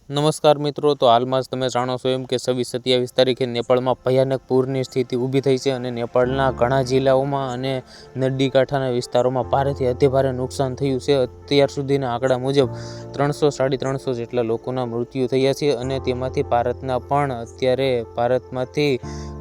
નમસ્કાર મિત્રો, તો હાલમાં જ તમે જાણો છો એમ કે 26-27 તારીખે નેપાળમાં ભયાનક પૂરની સ્થિતિ ઊભી થઈ છે અને નેપાળના ઘણા જિલ્લાઓમાં અને નદી કાંઠાના વિસ્તારોમાં ભારેથી અતિભારે નુકસાન થયું છે. અત્યાર સુધીના આંકડા મુજબ 300-350 જેટલા લોકોના મૃત્યુ થયા છે અને તેમાંથી ભારતમાંથી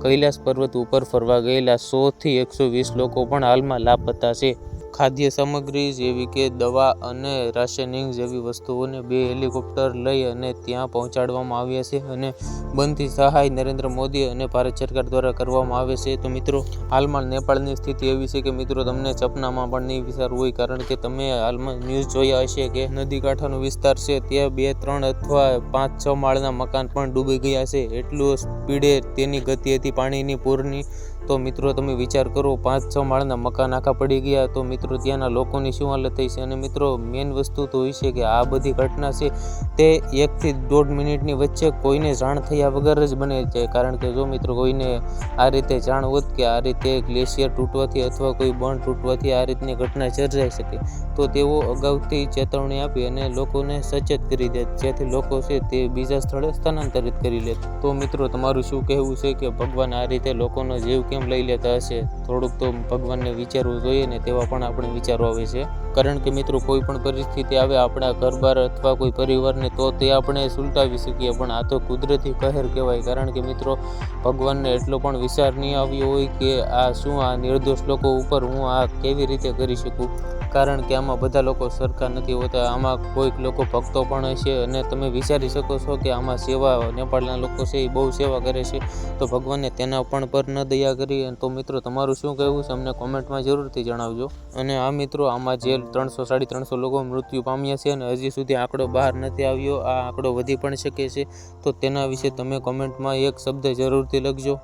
કૈલાસ પર્વત ઉપર ફરવા ગયેલા 100 થી 120 લોકો પણ હાલમાં લાપતા છે. ખાદ્ય સામગ્રી જેવી કે દવા અને રાશનિંગ જેવી વસ્તુઓને 2 હેલિકોપ્ટર લઈ અને ત્યાં પહોંચાડવામાં આવ્યા છે અને બનતી સહાય નરેન્દ્ર મોદી અને ભારત સરકાર દ્વારા કરવામાં આવે છે. તો મિત્રો, હાલમાં નેપાળની સ્થિતિ એવી છે કે મિત્રો તમને સપનામાં પણ નહીં વિચારવું હોય, કારણ કે તમે હાલમાં ન્યૂઝ જોયા હશે કે નદી કાંઠાનો વિસ્તાર છે ત્યાં 2-3 અથવા 5-6 માળના મકાન પણ ડૂબી ગયા છે. એટલું સ્પીડે તેની ગતિ હતી પાણીની પૂરની. તો મિત્રો તમે વિચાર કરો, 5-6 માળના મકાન આખા પડી ગયા, તો મિત્રો ત્યાંના લોકોની શું હાલત થઈ છે. અને મિત્રો મેઇન વસ્તુ તો એ છે કે આ બધી ઘટના છે તે 1 થી 1.5 મિનિટની વચ્ચે કોઈને જાણ થયા વગર જ બને છે. કારણ કે જો મિત્રો કોઈને આ રીતે જાણ હોત કે આ રીતે ગ્લેશિયર તૂટવાથી અથવા કોઈ બંધ તૂટવાથી આ રીતની ઘટના સર્જાઈ શકે, તો તેઓ અગાઉથી ચેતવણી આપી અને લોકોને સચેત કરી દે, જેથી લોકો છે તે બીજા સ્થળે સ્થળાંતરિત કરી લે. તો મિત્રો તમારું શું કહેવું છે કે ભગવાન આ રીતે લોકોનો જીવ કેમ લઈ લેતા હશે? થોડુંક તો ભગવાનને વિચારવું જોઈએ ને, તેવા પણ આપણે વિચારો આવે છે. કારણ કે મિત્રો કોઈ પણ પરિસ્થિતિ આવે આપણા ઘર-બાર અથવા કોઈ પરિવારને, તો તે આપણે સુલટાવી શકીએ, પણ આ તો કુદરતી કહેર કહેવાય. કારણ કે મિત્રો ભગવાનને એટલો પણ વિચાર નહીં આવ્યો હોય કે આ શું આ નિર્દોષ લોકો ઉપર હું આ કેવી રીતે કરી શકું. કારણ કે આમાં બધા લોકો સરખા નથી હોતા, આમાં કોઈક લોકો ભક્તો પણ હશે અને તમે વિચારી શકો છો કે આમાં સેવા નેપાળના લોકો છે એ બહુ સેવા કરે છે, તો ભગવાનને તેના પણ પર ન દયા કરી. તો મિત્રો તમારું શું કહેવું છે અમને કોમેન્ટમાં જરૂરથી જણાવજો. અને આ મિત્રો આમાં જે 300-350 લોકો મૃત્યુ પામ્યા છે અને હજી સુધી આંકડો બહાર નથી આવ્યો, આ આંકડો વધી પણ શકે છે, તો તેના વિશે તમે કોમેન્ટમાં એક શબ્દ જરૂરથી લખજો.